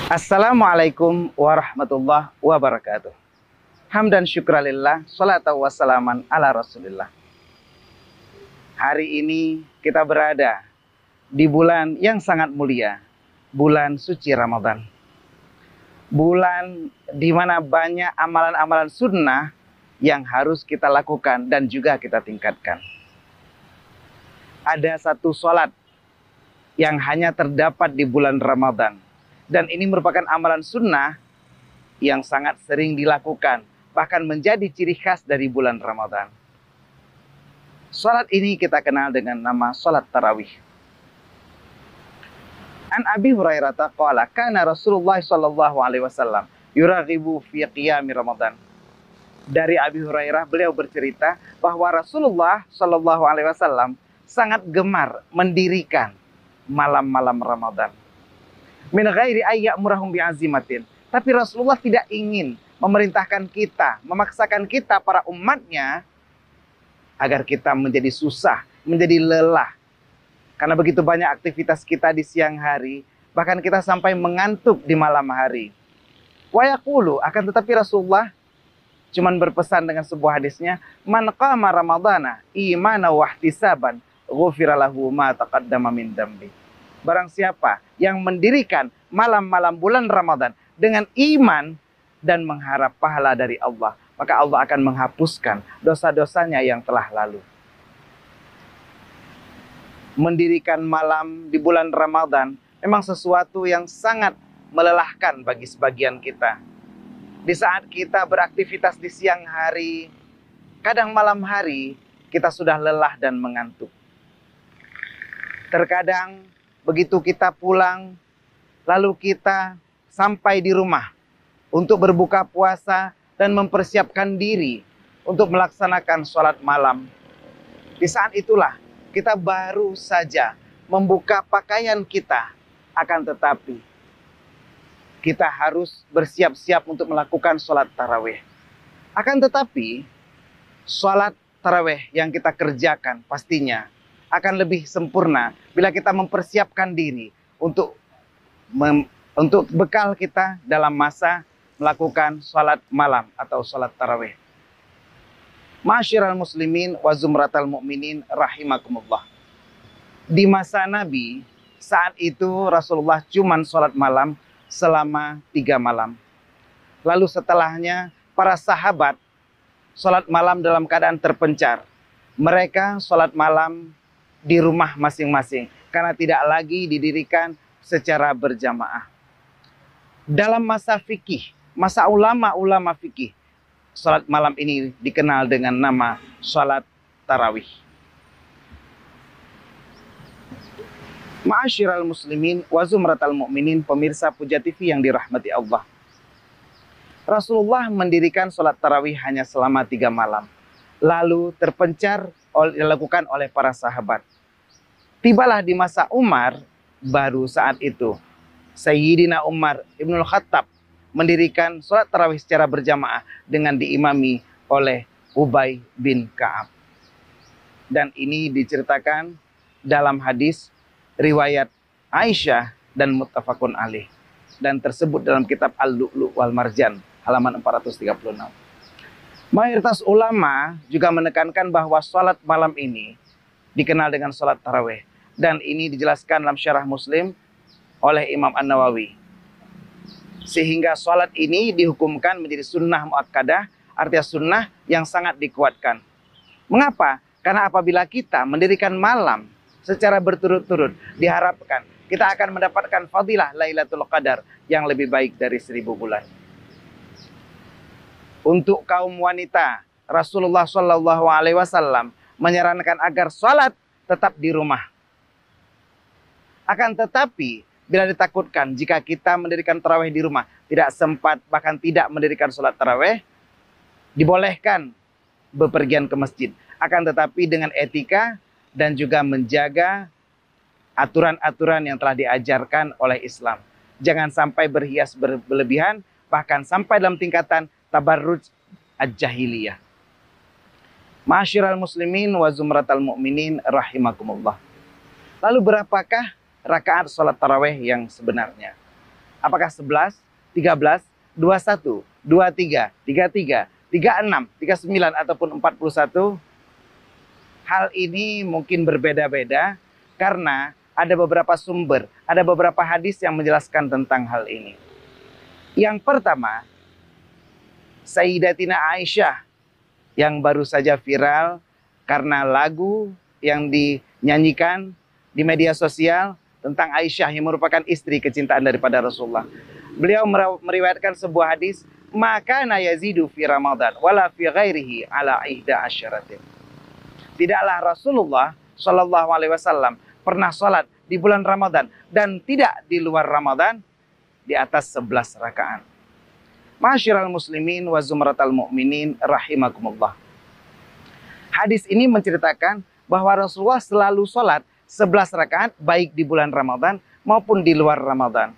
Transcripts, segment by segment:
Assalamualaikum warahmatullahi wabarakatuh. Hamdan syukralillah, salatu wassalaman ala rasulillah. Hari ini kita berada di bulan yang sangat mulia, bulan suci Ramadan. Bulan di mana banyak amalan-amalan sunnah yang harus kita lakukan dan juga kita tingkatkan. Ada satu sholat yang hanya terdapat di bulan Ramadan. Dan ini merupakan amalan sunnah yang sangat sering dilakukan, bahkan menjadi ciri khas dari bulan Ramadan. Salat ini kita kenal dengan nama salat tarawih. An Abi Hurairah qala kana Rasulullah sallallahu alaihi wasallam yuraghibu fi qiyami Ramadan. Dari Abi Hurairah beliau bercerita bahwa Rasulullah sallallahu alaihi wasallam sangat gemar mendirikan malam-malam Ramadan. Min ghairi ayyamurahum bi'azimatin. Tapi Rasulullah tidak ingin memerintahkan kita, memaksakan kita para umatnya agar kita menjadi susah, menjadi lelah. Karena begitu banyak aktivitas kita di siang hari, bahkan kita sampai mengantuk di malam hari. Wa yaqulu, akan tetapi Rasulullah cuman berpesan dengan sebuah hadisnya, man qama ramadhana imana wa ihtisaban ghufira lahu ma taqaddama min dambi. Barang siapa yang mendirikan malam-malam bulan Ramadan dengan iman dan mengharap pahala dari Allah, maka Allah akan menghapuskan dosa-dosanya yang telah lalu. Mendirikan malam di bulan Ramadan memang sesuatu yang sangat melelahkan bagi sebagian kita. Di saat kita beraktivitas di siang hari, kadang malam hari kita sudah lelah dan mengantuk. Terkadang begitu kita pulang, lalu kita sampai di rumah untuk berbuka puasa dan mempersiapkan diri untuk melaksanakan sholat malam. Di saat itulah kita baru saja membuka pakaian kita, akan tetapi kita harus bersiap-siap untuk melakukan sholat tarawih. Akan tetapi sholat tarawih yang kita kerjakan pastinya akan lebih sempurna bila kita mempersiapkan diri untuk bekal kita dalam masa melakukan sholat malam atau sholat tarawih. Ma'asyiral muslimin wa zumratal mu'minin rahimakumullah. Di masa Nabi, saat itu Rasulullah cuman sholat malam selama 3 malam. Lalu setelahnya para sahabat sholat malam dalam keadaan terpencar. Mereka sholat malam di rumah masing-masing karena tidak lagi didirikan secara berjamaah. Dalam masa fikih, masa ulama-ulama fikih, salat malam ini dikenal dengan nama salat tarawih. Ma'asyiral muslimin wa zumratal mu'minin, pemirsa Puja TV yang dirahmati Allah. Rasulullah mendirikan salat tarawih hanya selama 3 malam. Lalu terpencar dilakukan oleh para sahabat. Tibalah di masa Umar, baru saat itu Sayyidina Umar Ibnul Khattab mendirikan sholat tarawih secara berjamaah dengan diimami oleh Ubay bin Ka'ab. Dan ini diceritakan dalam hadis riwayat Aisyah dan muttafaqun alaih, dan tersebut dalam kitab Al-Lu'lu' wal Marjan halaman 436. Mayoritas ulama juga menekankan bahwa sholat malam ini dikenal dengan sholat tarawih. Dan ini dijelaskan dalam syarah Muslim oleh Imam An-Nawawi. Sehingga sholat ini dihukumkan menjadi sunnah muakkadah, artinya sunnah yang sangat dikuatkan. Mengapa? Karena apabila kita mendirikan malam secara berturut-turut, diharapkan kita akan mendapatkan fadilah Lailatul Qadar yang lebih baik dari 1000 bulan. Untuk kaum wanita, Rasulullah Shallallahu Alaihi Wasallam menyarankan agar sholat tetap di rumah. Akan tetapi bila ditakutkan jika kita mendirikan tarawih di rumah tidak sempat, bahkan tidak mendirikan sholat tarawih, dibolehkan bepergian ke masjid. Akan tetapi dengan etika dan juga menjaga aturan-aturan yang telah diajarkan oleh Islam. Jangan sampai berhias berlebihan, bahkan sampai dalam tingkatan tabarruj al-jahiliyah. Ma'asyiral muslimin wa zumratal mu'minin rahimakumullah. Lalu berapakah rakaat sholat tarawih yang sebenarnya? Apakah 11, 13, 21, 23, 33, 36, 39 ataupun 41? Hal ini mungkin berbeda-beda karena ada beberapa sumber, ada beberapa hadis yang menjelaskan tentang hal ini. Yang pertama, Sayyidatina Aisyah yang baru saja viral karena lagu yang dinyanyikan di media sosial tentang Aisyah yang merupakan istri kecintaan daripada Rasulullah. Beliau meriwayatkan sebuah hadis, maka yazidu fi Ramadan wala fi ghairihi ala ihda asyaratin. Tidaklah Rasulullah Shallallahu Alaihi Wasallam pernah sholat di bulan Ramadan dan tidak di luar Ramadan di atas 11 rakaat. Ma'asyiral muslimin wa zumratal mu'minin rahimakumullah. Hadis ini menceritakan bahwa Rasulullah selalu sholat 11 rakaat baik di bulan Ramadan maupun di luar Ramadan.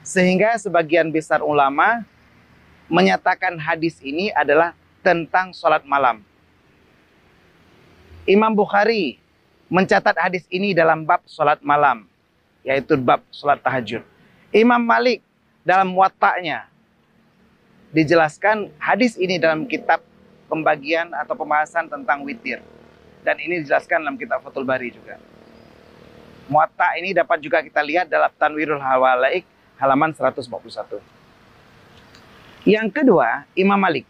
Sehingga sebagian besar ulama menyatakan hadis ini adalah tentang sholat malam. Imam Bukhari mencatat hadis ini dalam bab sholat malam, yaitu bab sholat tahajud. Imam Malik dalam Muwatta'nya dijelaskan hadis ini dalam kitab pembagian atau pembahasan tentang witir. Dan ini dijelaskan dalam kitab Fathul Bari juga. Muwatta' ini dapat juga kita lihat dalam Tanwirul Hawalaik halaman 141. Yang kedua, Imam Malik.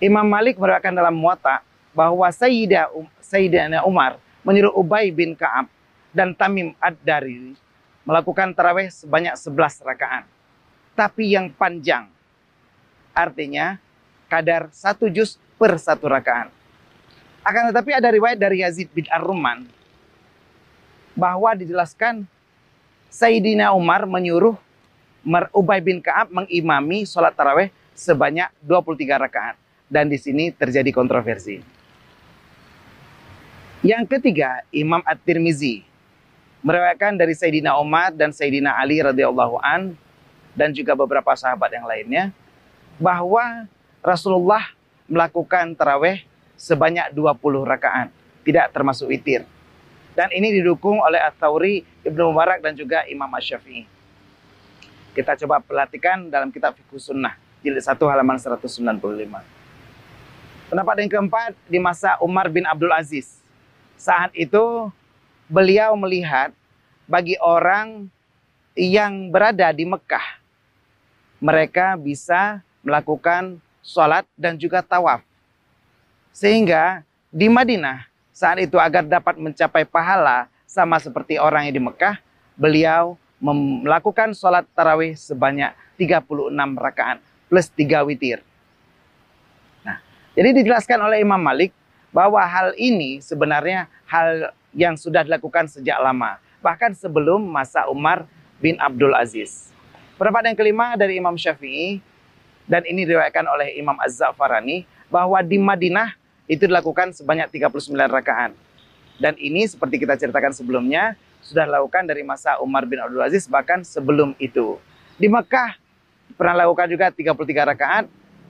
Imam Malik meriwayatkan dalam Muwatta' bahwa Sayyidina Umar menyuruh Ubay bin Ka'ab dan Tamim Ad-Dari melakukan tarawih sebanyak 11 rakaat. Tapi yang panjang, artinya kadar 1 juz per 1 rakaat. Akan tetapi ada riwayat dari Yazid bin Ar-Rumman bahwa dijelaskan Sayyidina Umar menyuruh Ubay bin Ka'ab mengimami sholat tarawih sebanyak 23 rakaat. Dan di sini terjadi kontroversi. Yang ketiga, Imam At-Tirmizi meriwayatkan dari Sayyidina Umar dan Sayyidina Ali radhiyallahu an dan juga beberapa sahabat yang lainnya bahwa Rasulullah melakukan tarawih sebanyak 20 rakaat, tidak termasuk witir. Dan ini didukung oleh Ats-Tsauri, Ibnu Mubarak dan juga Imam Asy-Syafi'i. Kita coba perhatikan dalam kitab Fiqh Sunnah jilid 1 halaman 195. Pendapat yang keempat, di masa Umar bin Abdul Aziz. Saat itu beliau melihat bagi orang yang berada di Mekah, mereka bisa melakukan sholat dan juga tawaf. Sehingga di Madinah saat itu agar dapat mencapai pahala sama seperti orang yang di Mekah, beliau melakukan sholat tarawih sebanyak 36 rakaat plus 3 witir. Nah, jadi dijelaskan oleh Imam Malik bahwa hal ini sebenarnya hal yang sudah dilakukan sejak lama. Bahkan sebelum masa Umar bin Abdul Aziz. Pendapat yang kelima dari Imam Syafi'i, dan ini diriwayatkan oleh Imam Az-Za'farani, bahwa di Madinah itu dilakukan sebanyak 39 rakaat. Dan ini seperti kita ceritakan sebelumnya, sudah dilakukan dari masa Umar bin Abdul Aziz, bahkan sebelum itu. Di Mekah pernah lakukan juga 33 rakaat,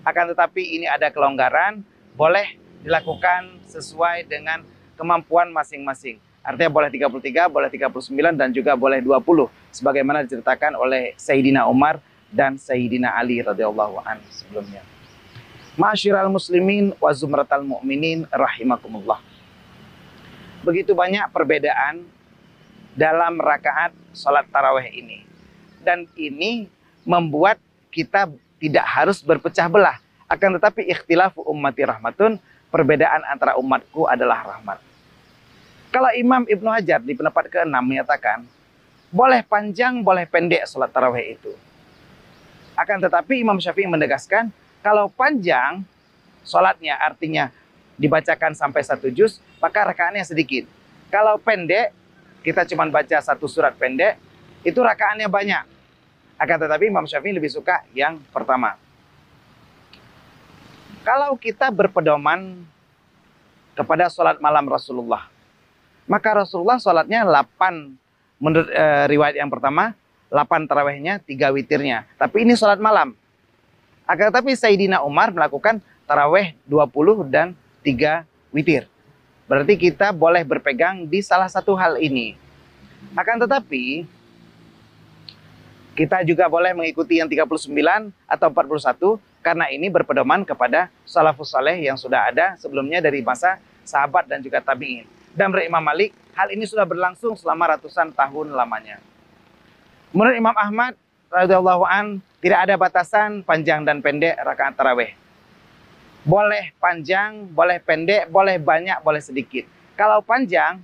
akan tetapi ini ada kelonggaran, boleh dilakukan sesuai dengan kemampuan masing-masing. Artinya boleh 33, boleh 39, dan juga boleh 20. Sebagaimana diceritakan oleh Sayyidina Umar dan Sayyidina Ali radhiyallahu anhu sebelumnya. Ma'asyiral muslimin wa zumratal mu'minin rahimakumullah. Begitu banyak perbedaan dalam rakaat sholat tarawih ini. Dan ini membuat kita tidak harus berpecah belah. Akan tetapi ikhtilafu ummati rahmatun, perbedaan antara umatku adalah rahmat. Kalau Imam Ibnu Hajar di pendapat ke-6 menyatakan, boleh panjang, boleh pendek sholat tarawih itu. Akan tetapi Imam Syafi'i menegaskan, kalau panjang sholatnya artinya dibacakan sampai 1 juz, maka rakaatnya sedikit. Kalau pendek, kita cuma baca 1 surat pendek, itu rakaatnya banyak. Akan tetapi Imam Syafi'i lebih suka yang pertama. Kalau kita berpedoman kepada sholat malam Rasulullah, maka Rasulullah sholatnya 8, menurut riwayat yang pertama, 8 tarawihnya, 3 witirnya. Tapi ini sholat malam. Akan tetapi Sayyidina Umar melakukan tarawih 20 dan 3 witir. Berarti kita boleh berpegang di salah satu hal ini. Akan tetapi, Kita juga boleh mengikuti yang 39 atau 41 karena ini berpedoman kepada salafus saleh yang sudah ada sebelumnya dari masa sahabat dan juga tabi'in. Dan menurut Imam Malik, hal ini sudah berlangsung selama ratusan tahun lamanya. Menurut Imam Ahmad radhiyallahu an, tidak ada batasan panjang dan pendek rakaat tarawih. Boleh panjang, boleh pendek, boleh banyak, boleh sedikit. Kalau panjang,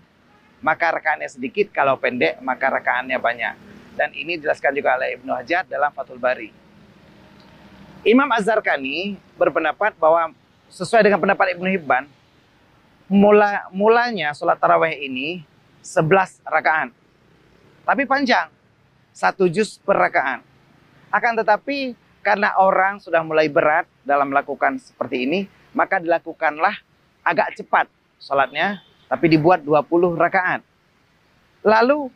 maka rakaatnya sedikit. Kalau pendek, maka rakaatnya banyak. Dan ini dijelaskan juga oleh Ibnu Hajar dalam Fathul Bari. Imam Az-Zarqani berpendapat bahwa sesuai dengan pendapat Ibnu Hibban, mulanya sholat tarawih ini 11 rakaat. Tapi panjang, 1 juz per rakaat. Akan tetapi karena orang sudah mulai berat dalam melakukan seperti ini, maka dilakukanlah agak cepat sholatnya, tapi dibuat 20 rakaat. Lalu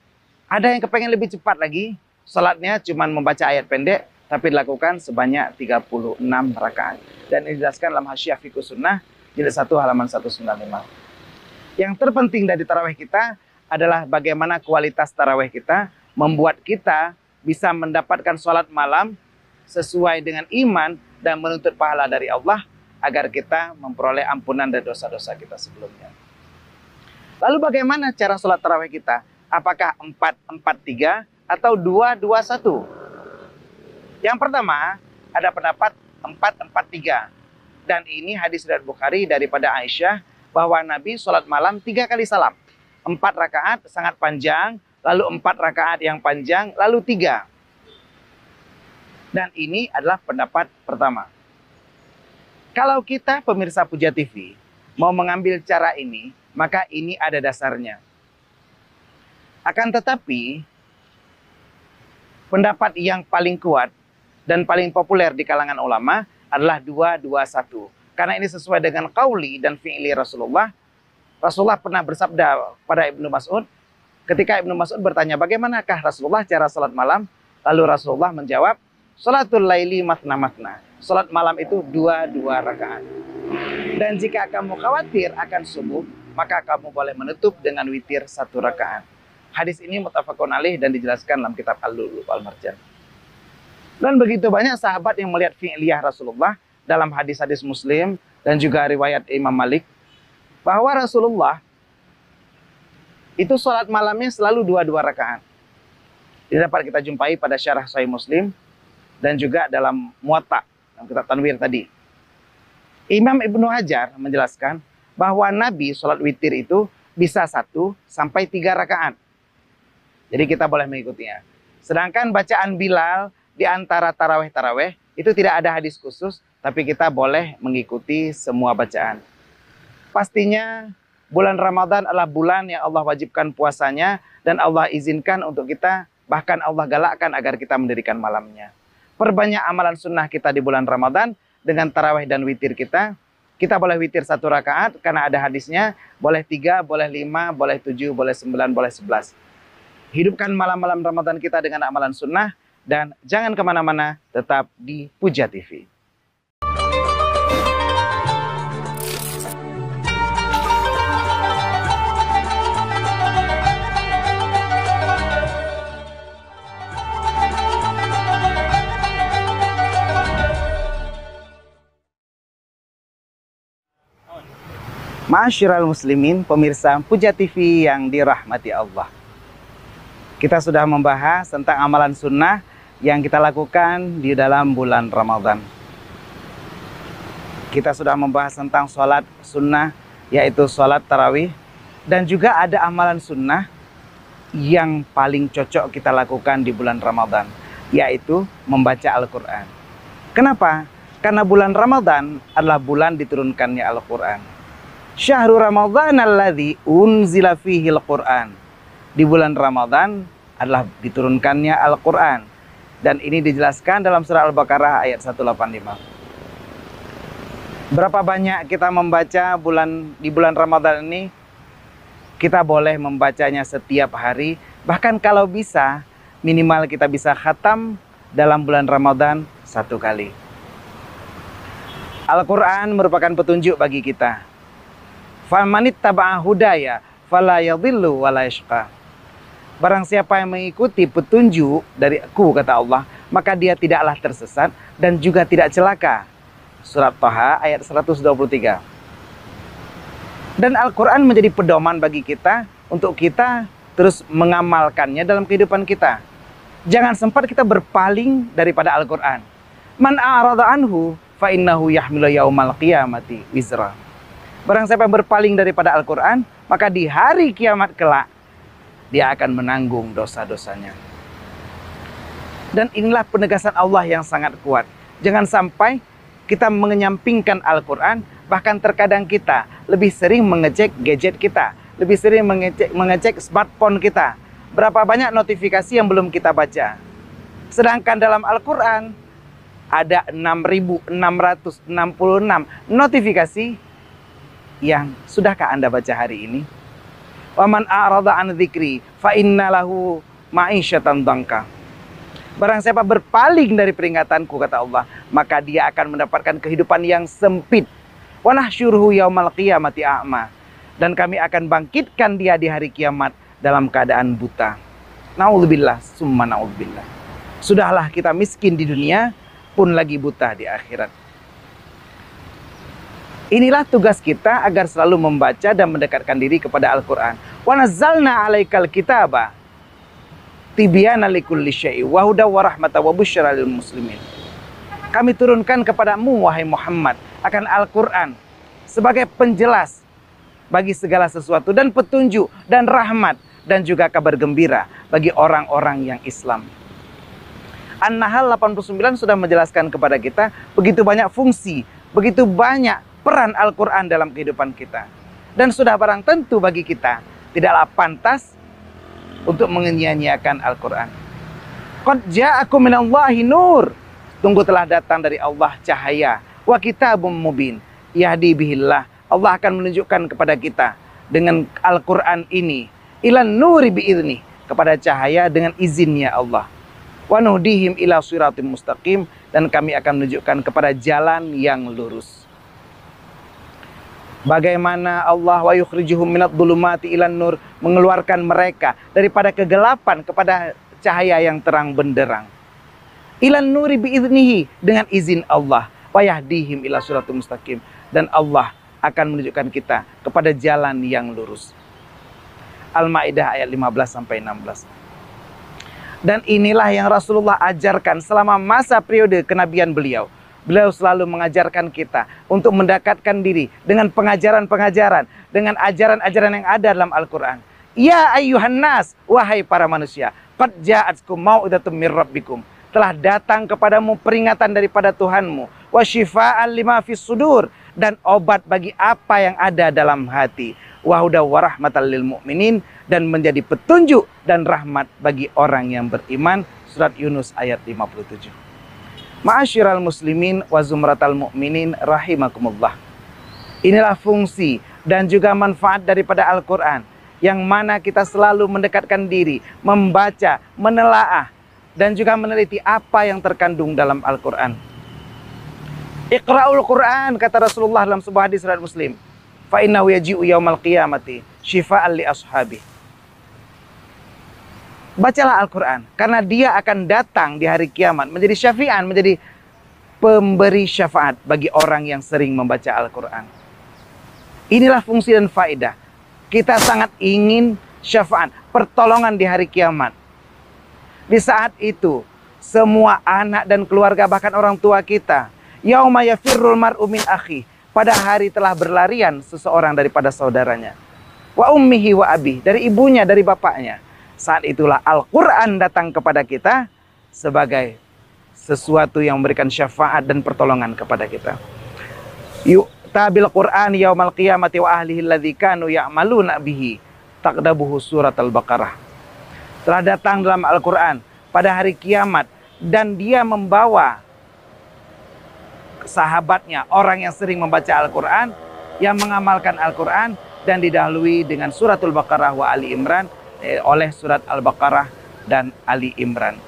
ada yang kepengen lebih cepat lagi, sholatnya cuma membaca ayat pendek, tapi dilakukan sebanyak 36 rakaat. Dan dijelaskan dalam Hasyiah Fiqhus Sunnah, jilid 1 halaman 195. Yang terpenting dari tarawih kita adalah bagaimana kualitas tarawih kita, membuat kita bisa mendapatkan sholat malam sesuai dengan iman dan menuntut pahala dari Allah, agar kita memperoleh ampunan dari dosa-dosa kita sebelumnya. Lalu bagaimana cara sholat tarawih kita? Apakah 4-4-3 atau 2-2-1? Yang pertama, ada pendapat 4-4-3. Dan ini hadis riwayat Bukhari daripada Aisyah, bahwa Nabi sholat malam 3 kali salam. 4 rakaat sangat panjang, lalu 4 rakaat yang panjang, lalu 3. Dan ini adalah pendapat pertama. Kalau kita pemirsa Puja TV mau mengambil cara ini, maka ini ada dasarnya. Akan tetapi, pendapat yang paling kuat dan paling populer di kalangan ulama adalah 2-2-1. Karena ini sesuai dengan qauli dan fi'li Rasulullah. Rasulullah pernah bersabda pada Ibnu Mas'ud, ketika Ibnu Mas'ud bertanya, bagaimanakah Rasulullah cara salat malam? Lalu Rasulullah menjawab, sholatul laili matna-matna. Salat malam itu 2-2 rakaat. Dan jika kamu khawatir akan subuh, maka kamu boleh menutup dengan witir 1 rakaat. Hadis ini muttafaqun alaih dan dijelaskan dalam kitab Al-Lu'lu' wal Marjan. Dan begitu banyak sahabat yang melihat fi'liyah Rasulullah dalam hadis-hadis Muslim dan juga riwayat Imam Malik, bahwa Rasulullah itu sholat malamnya selalu 2-2 rakaat. Ini dapat kita jumpai pada syarah Sahih Muslim dan juga dalam Muwatta, dalam kitab Tanwir tadi. Imam Ibnu Hajar menjelaskan bahwa Nabi sholat witir itu bisa 1-3 rakaat. Jadi kita boleh mengikutinya. Sedangkan bacaan Bilal di antara tarawih-tarawih itu tidak ada hadis khusus, tapi kita boleh mengikuti semua bacaan. Pastinya bulan Ramadan adalah bulan yang Allah wajibkan puasanya dan Allah izinkan untuk kita, bahkan Allah galakkan agar kita mendirikan malamnya. Perbanyak amalan sunnah kita di bulan Ramadan dengan tarawih dan witir kita. Kita boleh witir 1 rakaat karena ada hadisnya, boleh 3, boleh 5, boleh 7, boleh 9, boleh 11. Hidupkan malam-malam Ramadan kita dengan amalan sunnah dan jangan kemana-mana, tetap di Puja TV. Ma'asyiral muslimin, pemirsa Puja TV yang dirahmati Allah. Kita sudah membahas tentang amalan sunnah yang kita lakukan di dalam bulan Ramadan. Kita sudah membahas tentang sholat sunnah, yaitu sholat tarawih. Dan juga ada amalan sunnah yang paling cocok kita lakukan di bulan Ramadan, yaitu membaca Al-Quran. Kenapa? Karena bulan Ramadan adalah bulan diturunkannya Al-Quran. Syahrul Ramadan alladzi unzila fihi Al-Quran. Di bulan Ramadan adalah diturunkannya Al-Quran. Dan ini dijelaskan dalam surah Al-Baqarah ayat 185. Berapa banyak kita membaca di bulan Ramadan ini? Kita boleh membacanya setiap hari. Bahkan kalau bisa, minimal kita bisa khatam dalam bulan Ramadan 1 kali. Al-Quran merupakan petunjuk bagi kita. Famanit taba'a hudaya fala yadhillu wala yashqa. Barang siapa yang mengikuti petunjuk dari aku, kata Allah, maka dia tidaklah tersesat dan juga tidak celaka. Surat Thaha ayat 123. Dan Al-Quran menjadi pedoman bagi kita untuk kita terus mengamalkannya dalam kehidupan kita. Jangan sempat kita berpaling daripada Al-Quran. Man a'rada anhu fa innahu yahmilu yaumal qiyamati wizra. Barang siapa yang berpaling daripada Al-Quran, maka di hari kiamat kelak dia akan menanggung dosa-dosanya. Dan inilah penegasan Allah yang sangat kuat. Jangan sampai kita menyampingkan Al-Quran, bahkan terkadang kita lebih sering mengecek gadget kita, lebih sering mengecek smartphone kita. Berapa banyak notifikasi yang belum kita baca. Sedangkan dalam Al-Quran ada 6.666 notifikasi yang sudahkah Anda baca hari ini? Waman a'rada an dzikri fa innalahu ma'isyatan dhanka. Barang siapa berpaling dari peringatanku, kata Allah, maka dia akan mendapatkan kehidupan yang sempit. Wa nahsyuruhu yaumal qiyamati a'ma. Dan kami akan bangkitkan dia di hari kiamat dalam keadaan buta. Na'udzubillah summa na'udzubillah. Sudahlah kita miskin di dunia, pun lagi buta di akhirat. Inilah tugas kita agar selalu membaca dan mendekatkan diri kepada Al-Quran. Wa nazzalna 'alaikal kitaba tibyana likulli syai' wa hudaw wa rahmatan wa busyra lil muslimin. Kami turunkan kepadamu, wahai Muhammad, akan Al-Quran sebagai penjelas bagi segala sesuatu dan petunjuk dan rahmat dan juga kabar gembira bagi orang-orang yang Islam. An-Nahl 89 sudah menjelaskan kepada kita begitu banyak fungsi, begitu banyak peran Al-Quran dalam kehidupan kita. Dan sudah barang tentu bagi kita tidaklah pantas untuk menyia-nyiakan Al-Quran. Qad ja'akum minallahi nur. Tunggu telah datang dari Allah cahaya. Wa kitabum mubin. Yahdi bihillah. Allah akan menunjukkan kepada kita dengan Al-Quran ini. Ilan nuri bi'idni. Kepada cahaya dengan izinnya Allah. Wa nuhdihim ila siratim mustaqim. Dan kami akan menunjukkan kepada jalan yang lurus. Bagaimana Allah wa yukhrijuhum minadh dhulumati ilan nur, mengeluarkan mereka daripada kegelapan kepada cahaya yang terang benderang. Ilan nuri biiznihi, dengan izin Allah. Wa yahdihim ila siratal mustaqim, dan Allah akan menunjukkan kita kepada jalan yang lurus. Al-Maidah ayat 15 sampai 16. Dan inilah yang Rasulullah ajarkan selama masa periode kenabian beliau. Beliau selalu mengajarkan kita untuk mendekatkan diri dengan pengajaran-pengajaran, dengan ajaran-ajaran yang ada dalam Al-Quran. Ya ayyuhan nas, wahai para manusia, qad ja'atkum mau'idatum mir rabbikum. Telah datang kepadamu peringatan daripada Tuhanmu. Wa syifa'an lima fis sudur, dan obat bagi apa yang ada dalam hati. Wa hudaw wa rahmatan lil mu'minin, dan menjadi petunjuk dan rahmat bagi orang yang beriman. Surat Yunus ayat 57. Ma'asyiral muslimin wa zumratal mu'minin rahimakumullah. Inilah fungsi dan juga manfaat daripada Al-Quran, yang mana kita selalu mendekatkan diri, membaca, menelaah, dan juga meneliti apa yang terkandung dalam Al-Quran. Iqra'ul Quran, kata Rasulullah dalam sebuah hadis riwayat Muslim. Fa innahu yaji'u yaumal qiyamati syifa'an li ashabi. Bacalah Al-Quran, karena dia akan datang di hari kiamat menjadi syafi'an, menjadi pemberi syafaat bagi orang yang sering membaca Al-Quran. Inilah fungsi dan faedah. Kita sangat ingin syafaat, pertolongan di hari kiamat. Di saat itu, semua anak dan keluarga, bahkan orang tua kita, yauma yafirrul mar'u min akhi, pada hari telah berlarian seseorang daripada saudaranya. Wa ummihi wa abi, dari ibunya, dari bapaknya. Saat itulah Al-Quran datang kepada kita sebagai sesuatu yang memberikan syafaat dan pertolongan kepada kita. Yu'tabil Quran yaumal qiyamati wa ahlihi alladzi kanu ya'maluna bihi. Taqdabuhu surat Al-Baqarah. Telah datang dalam Al-Quran pada hari kiamat, dan dia membawa sahabatnya, orang yang sering membaca Al-Quran, yang mengamalkan Al-Quran, dan didahului dengan suratul Baqarah wa Ali Imran, oleh surat Al-Baqarah dan Ali Imran.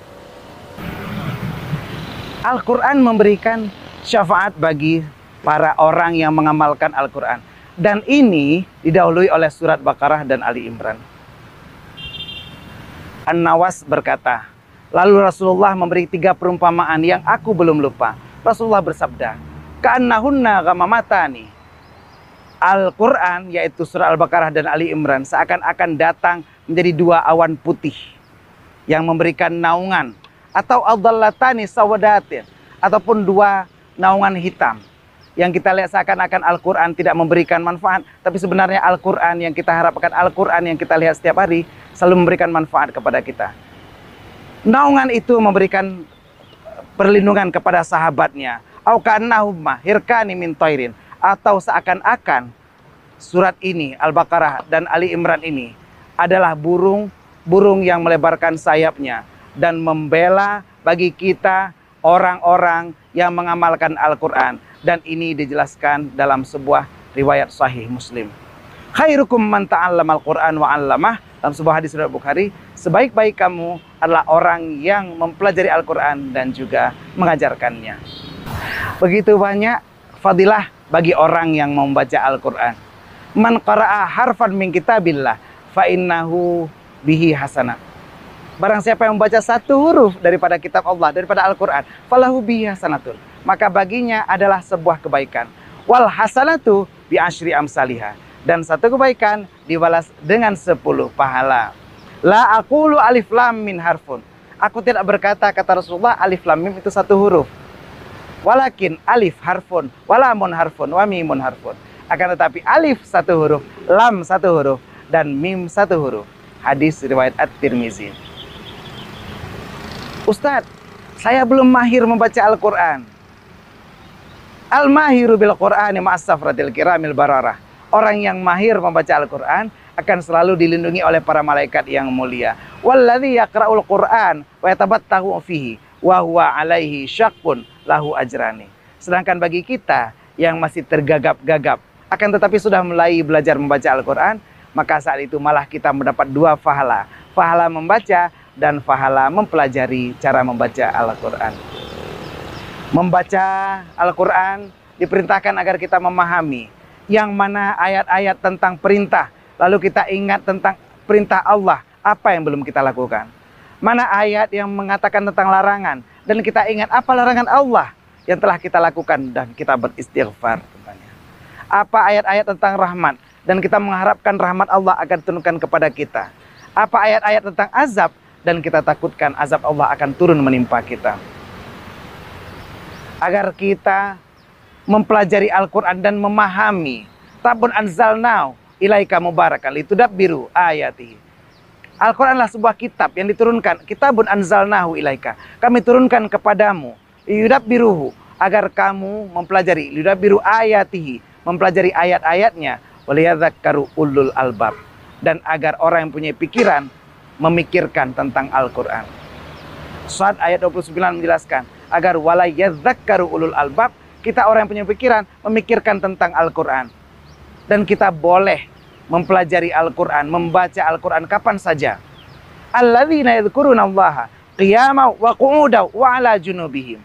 Al-Quran memberikan syafaat bagi para orang yang mengamalkan Al-Quran. Dan ini didahului oleh surat Baqarah dan Ali Imran. An-Nawas berkata, lalu Rasulullah memberi 3 perumpamaan yang aku belum lupa. Rasulullah bersabda, ka'annahunna ghammamatani. Al-Quran, yaitu surah Al-Baqarah dan Ali Imran, seakan-akan datang menjadi 2 awan putih yang memberikan naungan, atau adallatani sawadatin, ataupun 2 naungan hitam yang kita lihat seakan-akan Al-Quran tidak memberikan manfaat, tapi sebenarnya Al-Quran yang kita harapkan, Al-Quran yang kita lihat setiap hari selalu memberikan manfaat kepada kita. Naungan itu memberikan perlindungan kepada sahabatnya. Au ka'annahuma hirkani min tairin, atau seakan-akan surat ini, Al-Baqarah dan Ali Imran ini adalah burung yang melebarkan sayapnya dan membela bagi kita orang-orang yang mengamalkan Al-Quran. Dan ini dijelaskan dalam sebuah riwayat sahih Muslim. Khairukum man ta'allama al-Quran wa 'allamah. Dalam sebuah hadis riwayat Bukhari, sebaik-baik kamu adalah orang yang mempelajari Al-Quran dan juga mengajarkannya. Begitu banyak fadilah bagi orang yang membaca Al-Quran. Man qara'a harfan min kitabillah fa innahu bihi hasanah. Barang siapa yang membaca 1 huruf daripada kitab Allah, daripada Al-Quran, falahu bihi hasanatun, maka baginya adalah sebuah kebaikan. Wal hasanatu bi asyri amsalihah, dan 1 kebaikan dibalas dengan 10 pahala. La aqulu alif lam min harfun. Aku tidak berkata, kata Rasulullah, alif lam mim itu 1 huruf. Walakin alif harfun, walamun harfun, wa mimun harfun. Akan tetapi alif 1 huruf, lam 1 huruf, dan mim 1 huruf. Hadis riwayat At-Tirmizi. Ustadz, saya belum mahir membaca Al-Quran. Al-mahiru bil Qur'ani ma'as-safratil kiramil bararah. Orang yang mahir membaca Al-Quran akan selalu dilindungi oleh para malaikat yang mulia. Walladzi yaqra'ul Qur'an wa yatabattahu fihi wa huwa 'alaihi syaqqun lahu ajrani. Sedangkan bagi kita yang masih tergagap-gagap akan tetapi sudah mulai belajar membaca Al-Quran, maka saat itu malah kita mendapat 2 pahala. Pahala membaca dan pahala mempelajari cara membaca Al-Quran. Membaca Al-Quran diperintahkan agar kita memahami yang mana ayat-ayat tentang perintah, lalu kita ingat tentang perintah Allah, apa yang belum kita lakukan. Mana ayat yang mengatakan tentang larangan, dan kita ingat apa larangan Allah yang telah kita lakukan, dan kita beristighfar tentangnya. Apa ayat-ayat tentang rahmat, dan kita mengharapkan rahmat Allah akan diturunkan kepada kita. Apa ayat-ayat tentang azab, dan kita takutkan azab Allah akan turun menimpa kita. Agar kita mempelajari Al-Quran dan memahami. Tabun anzalnahu ilaika mubarakan litudabbiru ayatihi. Al-Quranlah sebuah kitab yang diturunkan. Kitabun anzalnahu ilaika. Kami turunkan kepadamu. Yudabbiruhu. Agar kamu mempelajari. Yudabbiru ayatihi. Mempelajari ayat-ayatnya. Waliyadzakkaru ulul albab. Dan agar orang yang punya pikiran memikirkan tentang Al-Quran. Surat ayat 29 menjelaskan agar wala yadzakkaru ulul albab, kita orang yang punya pikiran memikirkan tentang Al-Quran. Dan kita boleh mempelajari Al-Quran, membaca Al-Quran kapan saja. Alladzina yadhkurunallaha qiyaman wa qu'udan wa 'ala junubihim.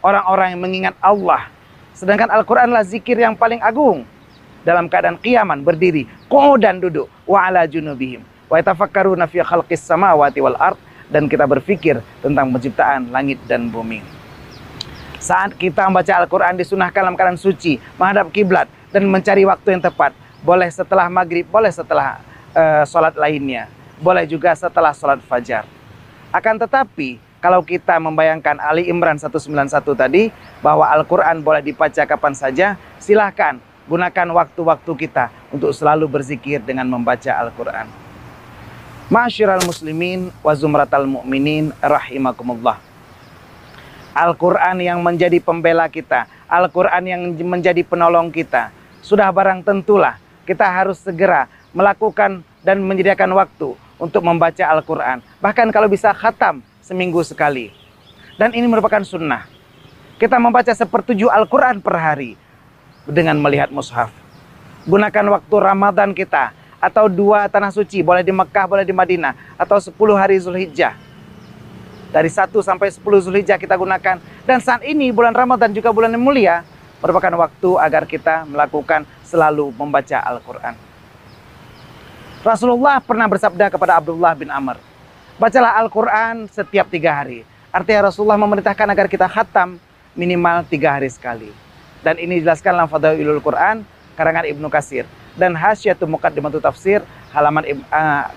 Orang-orang yang mengingat Allah. Sedangkan Al-Quranlah zikir yang paling agung. Dalam keadaan qiyaman, berdiri, qu'udan duduk, wa 'ala junubihim. Wa yatafakkaruna fi khalqis samawati wal ard, dan kita berpikir tentang penciptaan langit dan bumi. Saat kita membaca Al-Quran disunahkan dalam keadaan suci, menghadap kiblat dan mencari waktu yang tepat. Boleh setelah maghrib, boleh setelah sholat lainnya, boleh juga setelah sholat fajar. Akan tetapi kalau kita membayangkan Ali Imran 191 tadi bahwa Al-Quran boleh dibaca kapan saja, silahkan gunakan waktu-waktu kita untuk selalu berzikir dengan membaca Al-Quran. Ma'asyiral muslimin wa zumratal mu'minin rahimakumullah. Al-Quran yang menjadi pembela kita, Al-Quran yang menjadi penolong kita, sudah barang tentulah kita harus segera melakukan dan menyediakan waktu untuk membaca Al-Quran. Bahkan kalau bisa khatam seminggu sekali. Dan ini merupakan sunnah. Kita membaca 1/7 Al-Quran per hari dengan melihat mushaf. Gunakan waktu Ramadan kita, atau 2 tanah suci, boleh di Mekah, boleh di Madinah, atau 10 hari Zulhijjah. Dari 1 sampai 10 Zulhijjah kita gunakan. Dan saat ini bulan Ramadan juga bulan yang mulia, merupakan waktu agar kita melakukan selalu membaca Al-Quran. Rasulullah pernah bersabda kepada Abdullah bin Amr, Bacalah Al-Quran setiap 3 hari. Artinya Rasulullah memerintahkan agar kita khatam minimal 3 hari sekali. Dan ini dijelaskan dalam Fadailul Quran karangan Ibnu Katsir dan Hasyiatul Muqaddimatu Tafsir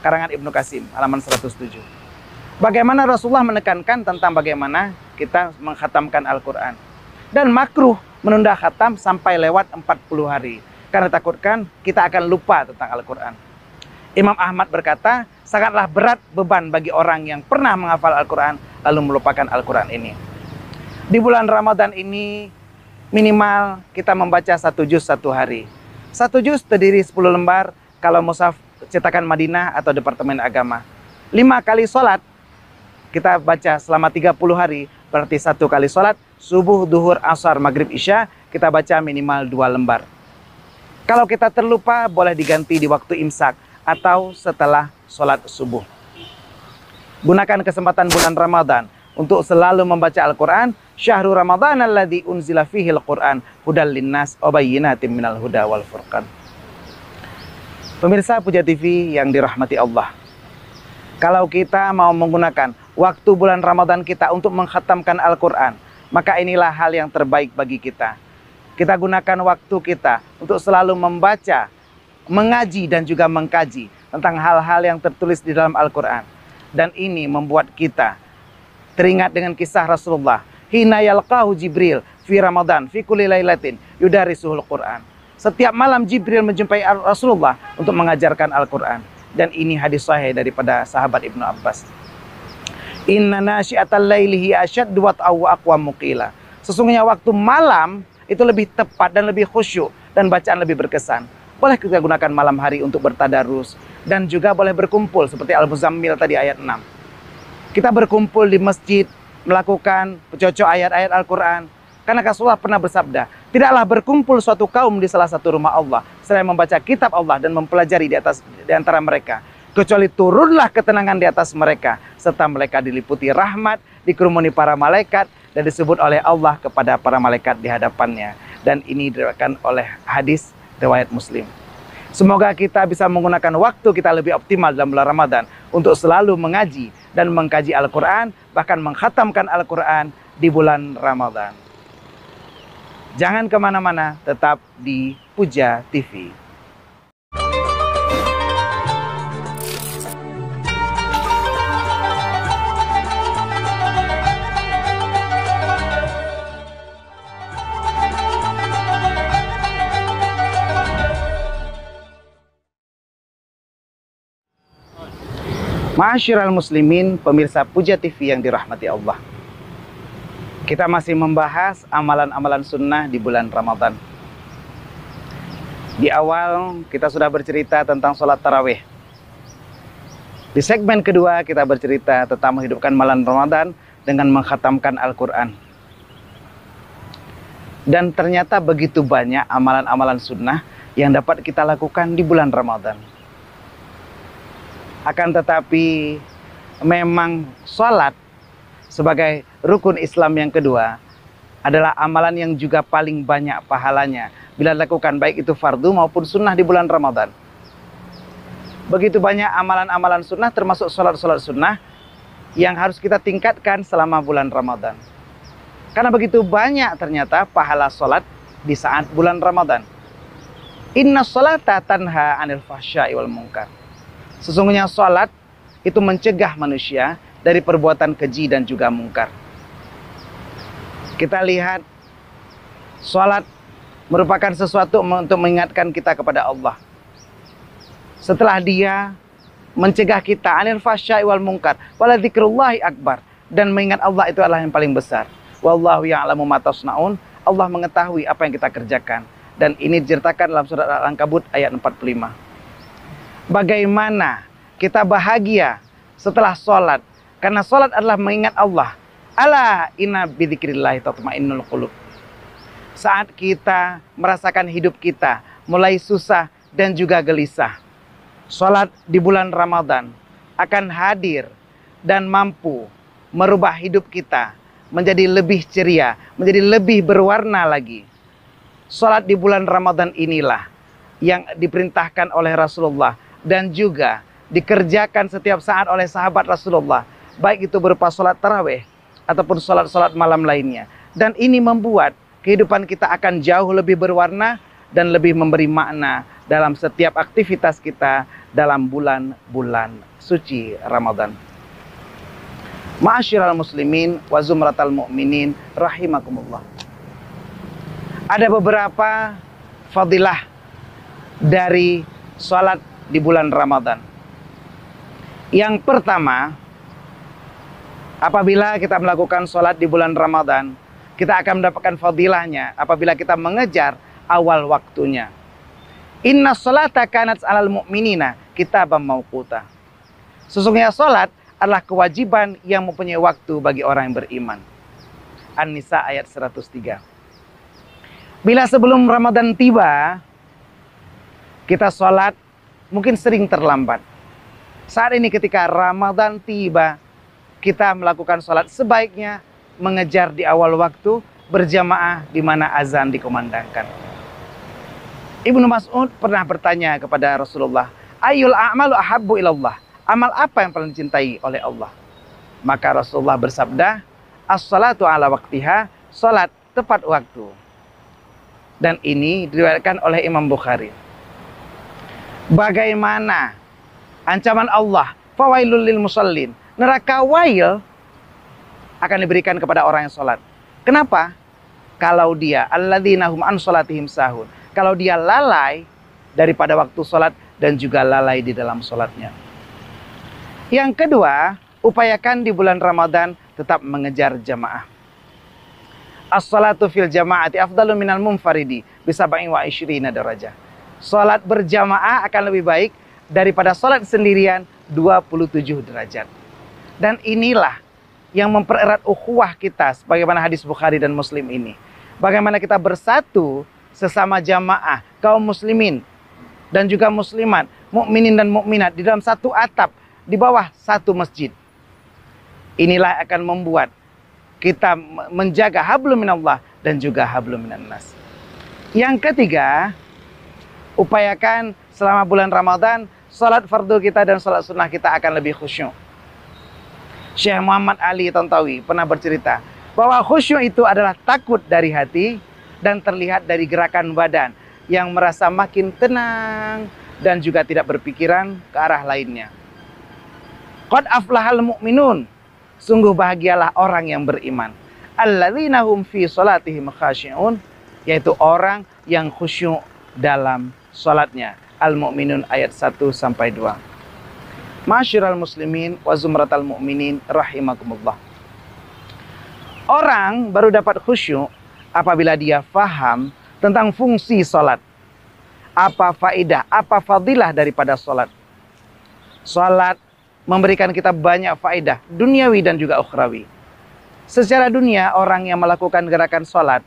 karangan Ibnu Qasim halaman 107. Bagaimana Rasulullah menekankan tentang bagaimana kita mengkhatamkan Al-Quran. Dan makruh menunda khatam sampai lewat 40 hari. Karena takutkan kita akan lupa tentang Al-Quran. Imam Ahmad berkata, sangatlah berat beban bagi orang yang pernah menghafal Al-Quran lalu melupakan Al-Quran ini. Di bulan Ramadan ini minimal kita membaca 1 juz 1 hari. 1 juz terdiri 10 lembar kalau mushaf cetakan Madinah atau Departemen Agama. 5 kali sholat kita baca selama 30 hari, berarti 1 kali sholat subuh, duhur, asar, maghrib, isya kita baca minimal 2 lembar. Kalau kita terlupa boleh diganti di waktu imsak atau setelah sholat subuh. Gunakan kesempatan bulan Ramadan untuk selalu membaca Al-Quran. Syahrul Ramadan alladzi unzila fihil Quran hudal linnas wa bayyinatin minal huda wal furqan. Pemirsa Puja TV yang dirahmati Allah, kalau kita mau menggunakan waktu bulan Ramadan kita untuk mengkhatamkan Al-Quran, maka inilah hal yang terbaik bagi kita. Kita gunakan waktu kita untuk selalu membaca, mengaji dan juga mengkaji tentang hal-hal yang tertulis di dalam Al-Quran. Dan ini membuat kita teringat dengan kisah Rasulullah. Hina yalqahu Jibril fi Ramadan fi kulli lailatin yudarisuhul Quran. Setiap malam Jibril menjumpai Rasulullah untuk mengajarkan Al-Quran. Dan ini hadis sahih daripada sahabat Ibnu Abbas. Inna nasyi'atal lailihi asyaddu wat'aw wa aqwam muqila. Sesungguhnya waktu malam itu lebih tepat dan lebih khusyuk dan bacaan lebih berkesan. Boleh kita gunakan malam hari untuk bertadarus dan juga boleh berkumpul seperti Al-Muzammil tadi ayat 6. Kita berkumpul di masjid melakukan pencocok ayat-ayat Al-Quran. Karena Rasulullah pernah bersabda, tidaklah berkumpul suatu kaum di salah satu rumah Allah selain membaca kitab Allah dan mempelajari di antara mereka, kecuali turunlah ketenangan di atas mereka serta mereka diliputi rahmat, dikerumuni para malaikat dan disebut oleh Allah kepada para malaikat di hadapannya. Dan ini diriwayatkan oleh hadis riwayat Muslim. Semoga kita bisa menggunakan waktu kita lebih optimal dalam bulan Ramadan untuk selalu mengaji dan mengkaji Al-Quran, bahkan mengkhatamkan Al-Quran di bulan Ramadan. Jangan kemana-mana, tetap di Puja TV. Ma'asyiral muslimin, pemirsa Puja TV yang dirahmati Allah. Kita masih membahas amalan-amalan sunnah di bulan Ramadan. Di awal kita sudah bercerita tentang sholat tarawih. Di segmen kedua kita bercerita tentang menghidupkan malam Ramadan dengan mengkhatamkan Al-Quran. Dan ternyata begitu banyak amalan-amalan sunnah yang dapat kita lakukan di bulan Ramadan. Akan tetapi memang sholat sebagai rukun Islam yang kedua adalah amalan yang juga paling banyak pahalanya bila dilakukan baik itu fardu maupun sunnah di bulan Ramadan. Begitu banyak amalan-amalan sunnah termasuk sholat-sholat sunnah yang harus kita tingkatkan selama bulan Ramadan. Karena begitu banyak ternyata pahala sholat di saat bulan Ramadan. Inna sholata tanha anil fahsya'i wal munkar. Sesungguhnya sholat itu mencegah manusia dari perbuatan keji dan juga mungkar. Kita lihat sholat merupakan sesuatu untuk mengingatkan kita kepada Allah. Setelah dia mencegah kita anil fahsya'i wal munkar, wala dzikrullahi akbar, dan mengingat Allah itu adalah yang paling besar. Wallahu ya'lamu ma tasnaun. Allah mengetahui apa yang kita kerjakan. Dan ini diceritakan dalam surat Al-Ankabut ayat 45. Bagaimana kita bahagia setelah sholat, karena sholat adalah mengingat Allah. Ala inna bidzikrillahi tatma'innul qulub. Saat kita merasakan hidup kita mulai susah dan juga gelisah, sholat di bulan Ramadan akan hadir dan mampu merubah hidup kita menjadi lebih ceria, menjadi lebih berwarna lagi. Sholat di bulan Ramadan inilah yang diperintahkan oleh Rasulullah dan juga dikerjakan setiap saat oleh sahabat Rasulullah, baik itu berupa sholat tarawih ataupun sholat-sholat malam lainnya. Dan ini membuat kehidupan kita akan jauh lebih berwarna dan lebih memberi makna dalam setiap aktivitas kita dalam bulan-bulan suci Ramadan. Ma'asyiral muslimin wa zumratal mu'minin rahimakumullah. Ada beberapa fadilah dari sholat di bulan Ramadan. Yang pertama, apabila kita melakukan sholat di bulan Ramadan, kita akan mendapatkan fadilahnya apabila kita mengejar awal waktunya. Inna sholata kanat 'alal mu'minina kitaban mauquta. Sesungguhnya sholat adalah kewajiban yang mempunyai waktu bagi orang yang beriman. An-Nisa ayat 103. Bila sebelum Ramadan tiba, kita sholat mungkin sering terlambat. Saat ini ketika Ramadan tiba, kita melakukan sholat sebaiknya mengejar di awal waktu berjamaah di mana azan dikumandangkan. Ibnu Mas'ud pernah bertanya kepada Rasulullah, Ayyul a'malu ahabbu ilallah? Amal apa yang paling dicintai oleh Allah? Maka Rasulullah bersabda, as-salatu ala waktiha, salat tepat waktu. Dan ini diriwayatkan oleh Imam Bukhari. Bagaimana ancaman Allah, fawailul lil musallin, neraka wail akan diberikan kepada orang yang salat. Kenapa? Kalau dia alladzina hum an salatihim sahun, kalau dia lalai daripada waktu salat dan juga lalai di dalam salatnya. Yang kedua, upayakan di bulan Ramadan tetap mengejar jamaah. As-salatu fil jama'ati afdalu minal munfaridi bisab'in wa isyrina darajah. Salat berjamaah akan lebih baik daripada salat sendirian 27 derajat. Dan inilah yang mempererat ukhuwah kita sebagaimana hadis Bukhari dan Muslim ini. Bagaimana kita bersatu sesama jamaah kaum muslimin dan juga muslimat, mukminin dan mukminat di dalam satu atap di bawah satu masjid. Inilah akan membuat kita menjaga hablum minallah dan juga hablum minan nas. Yang ketiga, upayakan selama bulan Ramadan salat fardu kita dan salat sunnah kita akan lebih khusyuk. Syekh Muhammad Ali Tantawi pernah bercerita bahwa khusyuk itu adalah takut dari hati dan terlihat dari gerakan badan yang merasa makin tenang dan juga tidak berpikiran ke arah lainnya. Qad aflahal mu'minun, sungguh bahagialah orang yang beriman. Alladzina hum fi salatihim khashi'un, yaitu orang yang khusyuk dalam salatnya. Al-Mu'minun ayat 1 sampai 2. Ma'asyiral muslimin wa zumratal mu'minin rahimakumullah. Orang baru dapat khusyuk apabila dia faham tentang fungsi salat. Apa faedah, apa fadilah daripada salat. Salat memberikan kita banyak faedah duniawi dan juga ukhrawi. Secara dunia, orang yang melakukan gerakan salat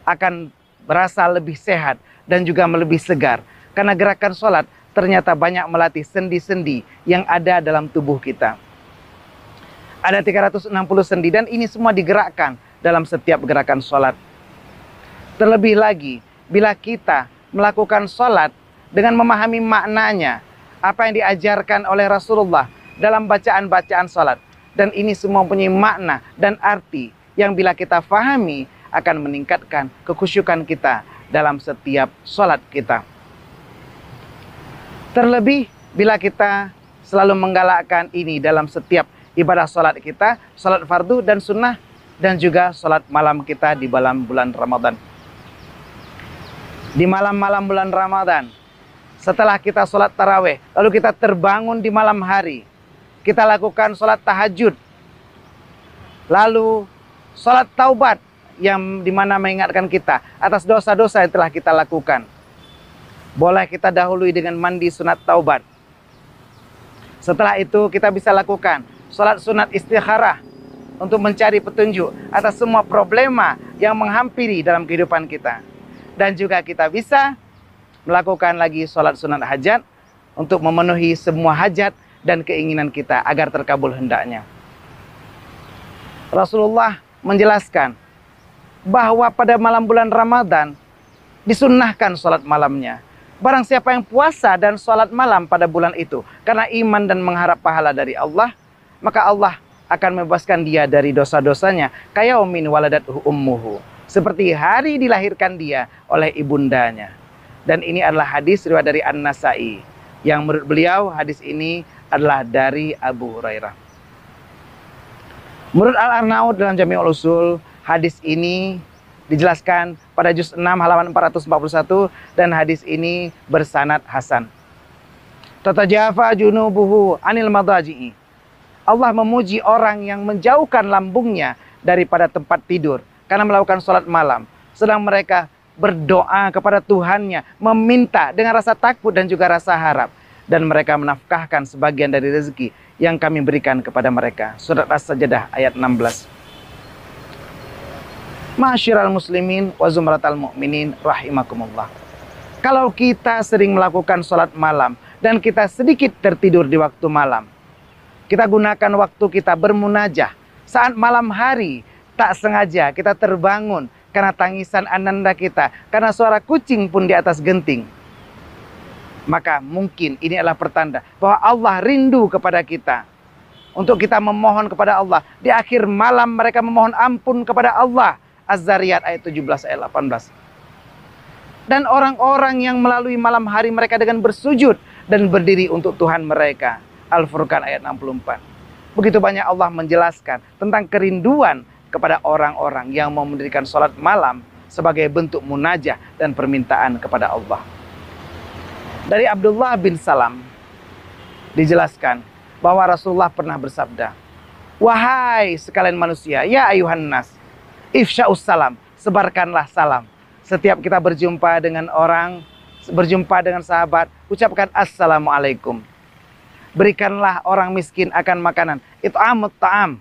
akan berasa lebih sehat dan juga lebih segar. Karena gerakan salat ternyata banyak melatih sendi-sendi yang ada dalam tubuh kita. Ada 360 sendi dan ini semua digerakkan dalam setiap gerakan salat. Terlebih lagi, bila kita melakukan salat dengan memahami maknanya, apa yang diajarkan oleh Rasulullah dalam bacaan-bacaan salat. Dan ini semua mempunyai makna dan arti yang bila kita fahami akan meningkatkan kekhusyukan kita dalam setiap salat kita. Terlebih bila kita selalu menggalakkan ini dalam setiap ibadah salat kita, salat fardu dan sunnah, dan juga salat malam kita di dalam bulan Ramadan. Di malam-malam bulan Ramadan, setelah kita salat tarawih, lalu kita terbangun di malam hari, kita lakukan salat tahajud, lalu salat taubat yang dimana mengingatkan kita atas dosa-dosa yang telah kita lakukan. Boleh kita dahului dengan mandi sunat taubat. Setelah itu kita bisa lakukan salat sunat istikharah untuk mencari petunjuk atas semua problema yang menghampiri dalam kehidupan kita. Dan juga kita bisa melakukan lagi salat sunat hajat untuk memenuhi semua hajat dan keinginan kita agar terkabul hendaknya. Rasulullah menjelaskan bahwa pada malam bulan Ramadan disunnahkan salat malamnya. Barang siapa yang puasa dan sholat malam pada bulan itu karena iman dan mengharap pahala dari Allah, maka Allah akan membebaskan dia dari dosa-dosanya kayaumin waladathu ummuhu, seperti hari dilahirkan dia oleh ibundanya. Dan ini adalah hadis riwayat dari An-Nasai, yang menurut beliau hadis ini adalah dari Abu Hurairah. Menurut Al-Arnaud dalam Jami'ul Usul, hadis ini dijelaskan pada juz 6 halaman 441 dan hadis ini bersanad hasan. Tatajafa junubuhu anil madaji'i. Allah memuji orang yang menjauhkan lambungnya daripada tempat tidur karena melakukan sholat malam, sedang mereka berdoa kepada Tuhannya, meminta dengan rasa takut dan juga rasa harap, dan mereka menafkahkan sebagian dari rezeki yang kami berikan kepada mereka. Surat As-Sajdah ayat 16. Ma'asyiral muslimin wa zumratal mu'minin rahimakumullah. Kalau kita sering melakukan sholat malam dan kita sedikit tertidur di waktu malam, kita gunakan waktu kita bermunajah. Saat malam hari tak sengaja kita terbangun karena tangisan ananda kita, karena suara kucing pun di atas genting, maka mungkin ini adalah pertanda bahwa Allah rindu kepada kita. Untuk kita memohon kepada Allah. Di akhir malam mereka memohon ampun kepada Allah. Az-Zariyat ayat 17 ayat 18. Dan orang-orang yang melalui malam hari mereka dengan bersujud dan berdiri untuk Tuhan mereka. Al-Furqan ayat 64. Begitu banyak Allah menjelaskan tentang kerinduan kepada orang-orang yang mau mendirikan sholat malam sebagai bentuk munajah dan permintaan kepada Allah. Dari Abdullah bin Salam dijelaskan bahwa Rasulullah pernah bersabda, "Wahai sekalian manusia, ya ayuhan nas, ifsya'us salam, sebarkanlah salam. Setiap kita berjumpa dengan orang, berjumpa dengan sahabat, ucapkan assalamualaikum. Berikanlah orang miskin akan makanan, it'amut ta'am,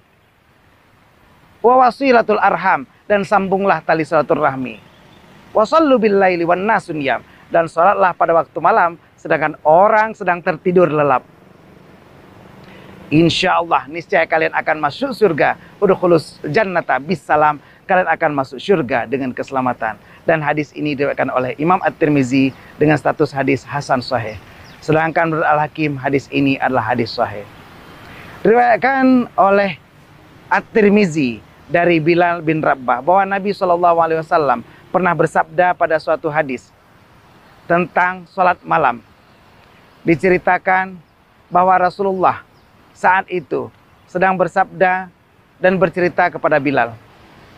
wa wasilatul arham, dan sambunglah tali silaturahmi. Wa sallu bil laili wan nasun yam, dan salatlah pada waktu malam sedangkan orang sedang tertidur lelap. Insyaallah niscaya kalian akan masuk surga. Udkhulus jannata bisalam, kalian akan masuk surga dengan keselamatan." Dan hadis ini diriwayatkan oleh Imam At-Tirmizi dengan status hadis hasan sahih. Sedangkan menurut Al-Hakim hadis ini adalah hadis sahih. Diriwayatkan oleh At-Tirmizi dari Bilal bin Rabah bahwa Nabi SAW pernah bersabda pada suatu hadis tentang sholat malam. Diceritakan bahwa Rasulullah saat itu sedang bersabda dan bercerita kepada Bilal,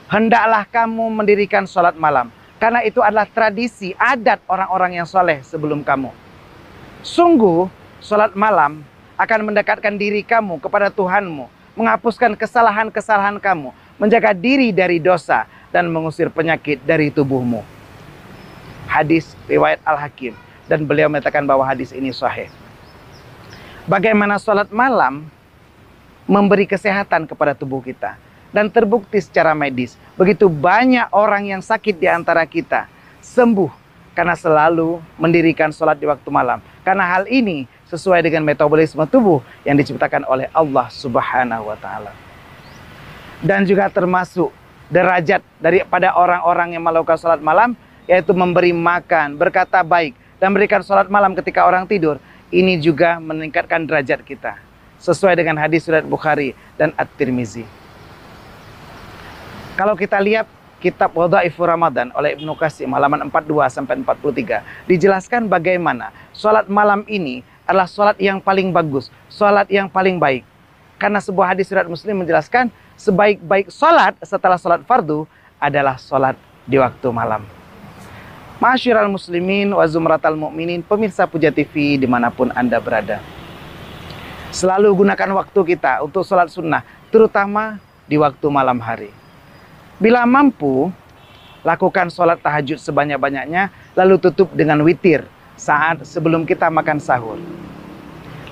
"Hendaklah kamu mendirikan sholat malam, karena itu adalah tradisi adat orang-orang yang soleh sebelum kamu. Sungguh sholat malam akan mendekatkan diri kamu kepada Tuhanmu, menghapuskan kesalahan-kesalahan kamu, menjaga diri dari dosa, dan mengusir penyakit dari tubuhmu." Hadis riwayat Al-Hakim, dan beliau menyatakan bahwa hadis ini sahih. Bagaimana sholat malam memberi kesehatan kepada tubuh kita. Dan terbukti secara medis, begitu banyak orang yang sakit di antara kita sembuh karena selalu mendirikan sholat di waktu malam. Karena hal ini sesuai dengan metabolisme tubuh yang diciptakan oleh Allah Subhanahu wa Ta'ala. Dan juga termasuk derajat daripada orang-orang yang melakukan sholat malam, yaitu memberi makan, berkata baik, dan berikan sholat malam ketika orang tidur. Ini juga meningkatkan derajat kita, sesuai dengan hadis riwayat Bukhari dan At-Tirmizi. Kalau kita lihat kitab Wadhaifur Ramadan oleh Ibnu Qasim halaman 42 sampai 43, dijelaskan bagaimana sholat malam ini adalah sholat yang paling bagus, sholat yang paling baik. Karena sebuah hadis riwayat Muslim menjelaskan sebaik-baik sholat setelah sholat fardu adalah sholat di waktu malam. Ma'asyiral muslimin wa zumratal mu'minin, pemirsa Puja TV dimanapun Anda berada, selalu gunakan waktu kita untuk sholat sunnah, terutama di waktu malam hari. Bila mampu, lakukan sholat tahajud sebanyak-banyaknya, lalu tutup dengan witir saat sebelum kita makan sahur.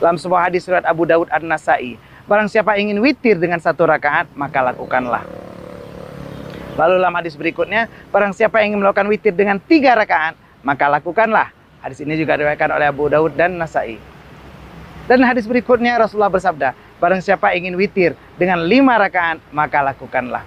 Dalam sebuah hadis riwayat Abu Daud An-Nasai, barang siapa ingin witir dengan 1 rakaat, maka lakukanlah. Lalu dalam hadis berikutnya, barang siapa yang ingin melakukan witir dengan 3 rakaat, maka lakukanlah. Hadis ini juga diriwayatkan oleh Abu Daud dan Nasai. Dan hadis berikutnya Rasulullah bersabda, barang siapa ingin witir dengan 5 rakaat, maka lakukanlah.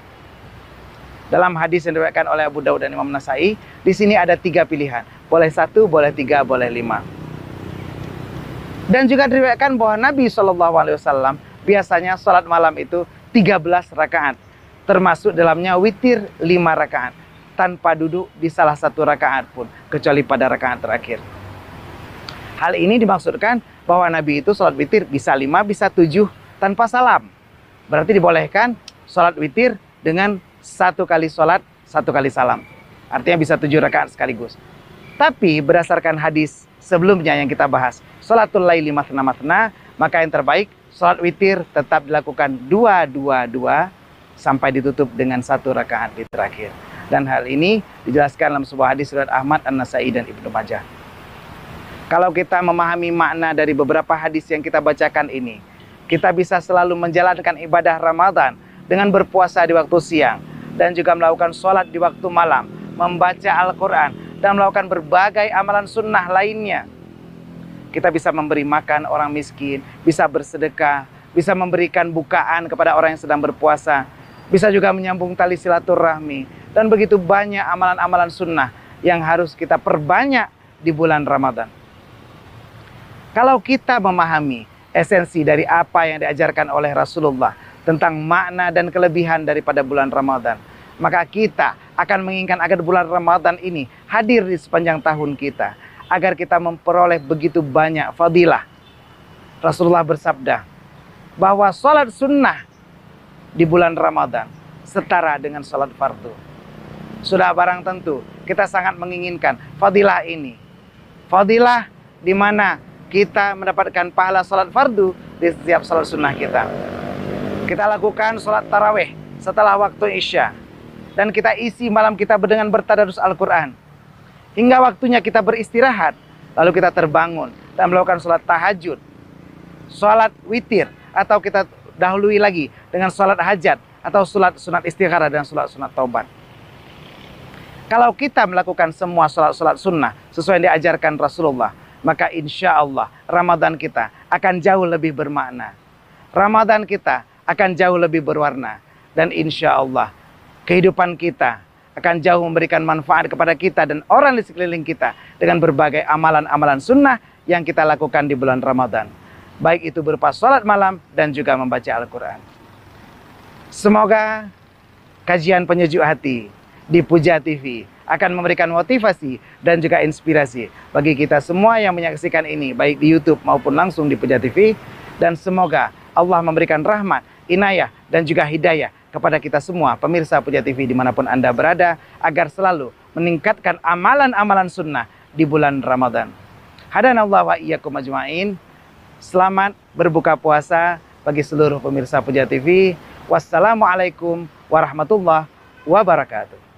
Dalam hadis yang diriwayatkan oleh Abu Daud dan Imam Nasai, di sini ada 3 pilihan. Boleh 1, boleh 3, boleh 5. Dan juga diriwayatkan bahwa Nabi SAW biasanya sholat malam itu 13 rakaat. Termasuk dalamnya witir 5 rakaat. Tanpa duduk di salah satu rakaat pun, kecuali pada rakaat terakhir. Hal ini dimaksudkan bahwa Nabi itu sholat witir bisa 5, bisa 7 tanpa salam. Berarti dibolehkan sholat witir dengan 1 kali sholat, 1 kali salam. Artinya bisa 7 rakaat sekaligus. Tapi berdasarkan hadis sebelumnya yang kita bahas, sholatul laili mathna mathna, maka yang terbaik sholat witir tetap dilakukan 2-2-2 sampai ditutup dengan 1 rakaat di terakhir. Dan hal ini dijelaskan dalam sebuah hadis riwayat Ahmad, An-Nasai dan Ibnu Majah. Kalau kita memahami makna dari beberapa hadis yang kita bacakan ini, kita bisa selalu menjalankan ibadah Ramadan dengan berpuasa di waktu siang dan juga melakukan sholat di waktu malam, membaca Al-Quran dan melakukan berbagai amalan sunnah lainnya. Kita bisa memberi makan orang miskin, bisa bersedekah, bisa memberikan bukaan kepada orang yang sedang berpuasa, bisa juga menyambung tali silaturahmi, dan begitu banyak amalan-amalan sunnah yang harus kita perbanyak di bulan Ramadan. Kalau kita memahami esensi dari apa yang diajarkan oleh Rasulullah tentang makna dan kelebihan daripada bulan Ramadan, maka kita akan menginginkan agar bulan Ramadan ini hadir di sepanjang tahun kita, agar kita memperoleh begitu banyak fadilah. Rasulullah bersabda bahwa sholat sunnah di bulan Ramadan setara dengan sholat fardu. Sudah barang tentu kita sangat menginginkan fadilah ini. Fadilah di mana kita mendapatkan pahala sholat fardu di setiap sholat sunnah kita. Kita lakukan sholat tarawih setelah waktu Isya. Dan kita isi malam kita dengan bertadarus Al-Quran. Hingga waktunya kita beristirahat. Lalu kita terbangun dan melakukan sholat tahajud, sholat witir, atau kita dahului lagi dengan sholat hajat, atau sholat sunat istikharah dan sholat sunat taubat. Kalau kita melakukan semua sholat-sholat sunnah sesuai yang diajarkan Rasulullah, maka insya Allah Ramadan kita akan jauh lebih bermakna. Ramadan kita akan jauh lebih berwarna. Dan insya Allah kehidupan kita akan jauh memberikan manfaat kepada kita dan orang di sekeliling kita dengan berbagai amalan-amalan sunnah yang kita lakukan di bulan Ramadan. Baik itu berupa sholat malam dan juga membaca Al-Quran. Semoga kajian penyejuk hati di Puja TV akan memberikan motivasi dan juga inspirasi bagi kita semua yang menyaksikan ini, baik di YouTube maupun langsung di Puja TV. Dan semoga Allah memberikan rahmat, inayah, dan juga hidayah kepada kita semua, pemirsa Puja TV dimanapun Anda berada, agar selalu meningkatkan amalan-amalan sunnah di bulan Ramadan. Hadanallah wa iyyakum ajma'in. Selamat berbuka puasa bagi seluruh pemirsa Puja TV. Wassalamualaikum warahmatullahi wabarakatuh.